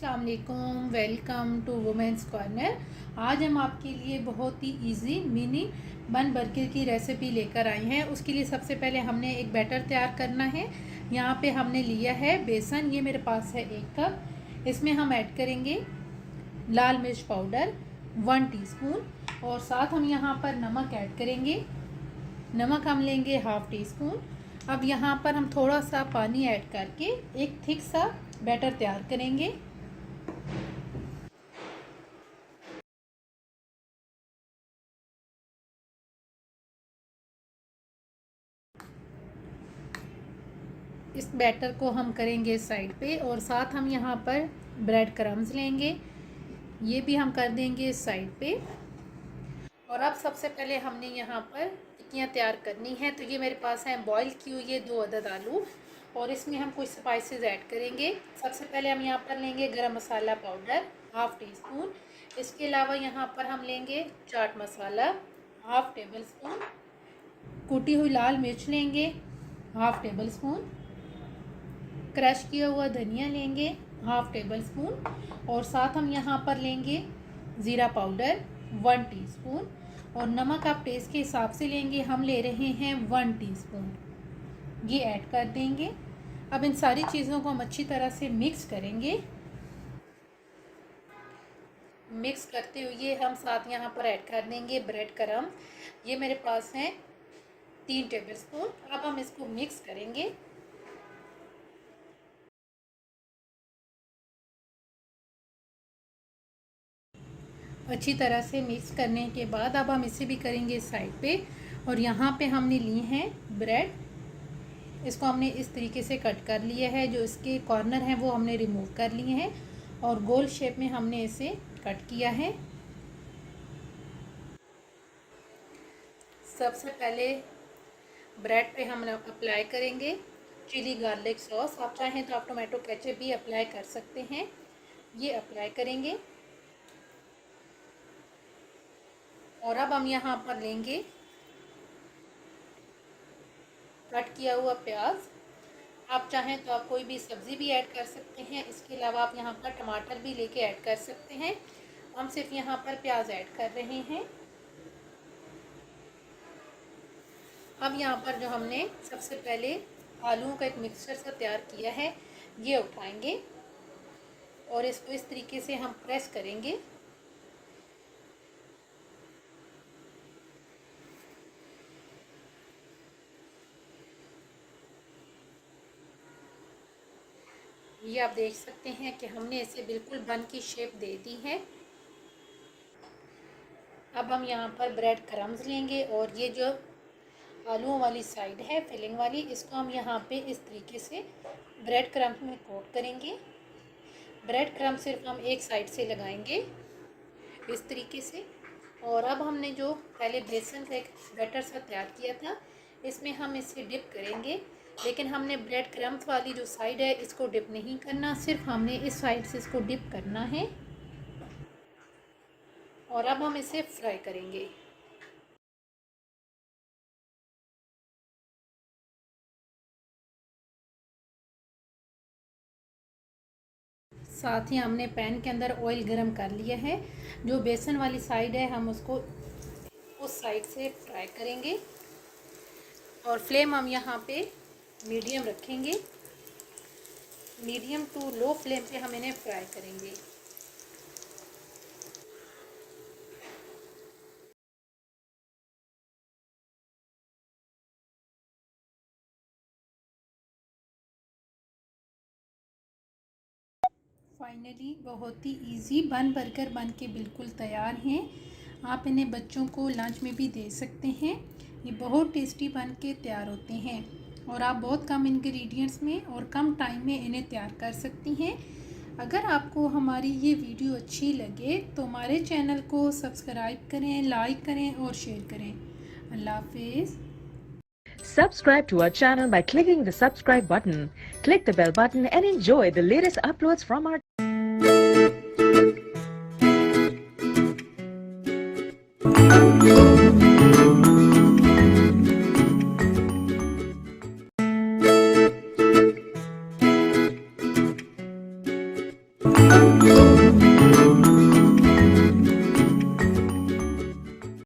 अस्सलाम वालेकुम, welcome to women's corner. आज हम आपके लिए बहुत ही इजी मिनी बन बर्गर की रेसिपी लेकर आए हैं। उसके लिए सबसे पहले हमने एक बैटर तैयार करना है। यहाँ पे हमने लिया है बेसन, ये मेरे पास है 1 कप। इसमें हम ऐड करेंगे लाल मिर्च पाउडर 1 टीस्पून और साथ हम यहाँ पर नमक ऐड करेंगे। नमक हम लेंगे हाफ़ टी स्पून। अब यहाँ पर हम थोड़ा सा पानी ऐड करके एक थिक सा बैटर तैयार करेंगे। इस बैटर को हम करेंगे साइड पे और साथ हम यहाँ पर ब्रेड क्रम्स लेंगे, ये भी हम कर देंगे साइड पे। और अब सबसे पहले हमने यहाँ पर टिक्कियाँ तैयार करनी है। तो ये मेरे पास है बॉईल की हुई है 2 अदद आलू और इसमें हम कुछ स्पाइसेस ऐड करेंगे। सबसे पहले हम यहाँ पर लेंगे गरम मसाला पाउडर हाफ़ टी स्पून। इसके अलावा यहाँ पर हम लेंगे chaat masala half table spoon. कुटी हुई लाल मिर्च लेंगे हाफ़ टेबल स्पून। क्रश किया हुआ धनिया लेंगे हाफ़ टेबल स्पून और साथ हम यहाँ पर लेंगे ज़ीरा पाउडर 1 टीस्पून और नमक आप टेस्ट के हिसाब से लेंगे, हम ले रहे हैं 1 टीस्पून, ये ऐड कर देंगे। अब इन सारी चीज़ों को हम अच्छी तरह से मिक्स करेंगे। मिक्स करते हुए हम साथ यहाँ पर ऐड कर देंगे ब्रेड क्रम्ब, ये मेरे पास हैं 3 टेबल स्पून। अब हम इसको मिक्स करेंगे। अच्छी तरह से मिक्स करने के बाद अब हम इसे भी करेंगे साइड पे। और यहाँ पे हमने ली हैं ब्रेड, इसको हमने इस तरीके से कट कर लिया है। जो इसके कॉर्नर हैं वो हमने रिमूव कर लिए हैं और गोल शेप में हमने इसे कट किया है। सबसे पहले ब्रेड पे हम अप्लाई करेंगे चिली गार्लिक सॉस। आप चाहें तो आप टोमेटो केचप भी अप्लाई कर सकते हैं, ये अप्लाई करेंगे। और अब हम यहाँ पर लेंगे कट किया हुआ प्याज। आप चाहें तो आप कोई भी सब्ज़ी भी ऐड कर सकते हैं, इसके अलावा आप यहाँ पर टमाटर भी लेके ऐड कर सकते हैं। हम सिर्फ यहाँ पर प्याज ऐड कर रहे हैं। अब यहाँ पर जो हमने सबसे पहले आलूओं का एक मिक्सचर सा तैयार किया है, ये उठाएंगे और इसको इस तरीके से हम प्रेस करेंगे। ये आप देख सकते हैं कि हमने इसे बिल्कुल बन की शेप दे दी है। अब हम यहाँ पर ब्रेड क्रम्स लेंगे और ये जो आलूओं वाली साइड है फिलिंग वाली, इसको हम यहाँ पे इस तरीके से ब्रेड क्रम्स में कोट करेंगे। ब्रेड क्रम्स सिर्फ हम एक साइड से लगाएंगे इस तरीके से। और अब हमने जो पहले बेसन का एक बैटर सा तैयार किया था, इसमें हम इसे डिप करेंगे। लेकिन हमने ब्रेड क्रम्स वाली जो साइड है इसको डिप नहीं करना, सिर्फ हमने इस साइड से इसको डिप करना है। और अब हम इसे फ्राई करेंगे। साथ ही हमने पैन के अंदर ऑयल गरम कर लिया है। जो बेसन वाली साइड है हम उसको उस साइड से फ्राई करेंगे और फ्लेम हम यहाँ पे मीडियम रखेंगे। मीडियम टू लो फ्लेम पे हम इन्हें फ्राई करेंगे। फाइनली बहुत ही इजी बन बर्गर बन के बिल्कुल तैयार हैं। आप इन्हें बच्चों को लंच में भी दे सकते हैं। ये बहुत टेस्टी बन के तैयार होते हैं और आप बहुत कम इंग्रेडिएंट्स में और कम टाइम में इन्हें तैयार कर सकती हैं। अगर आपको हमारी ये वीडियो अच्छी लगे तो हमारे चैनल को सब्सक्राइब करें, लाइक करें और शेयर करें। अल्लाह हाफिज़। Subscribe to our channel by clicking the subscribe button. Click the bell button and enjoy the latest uploads from our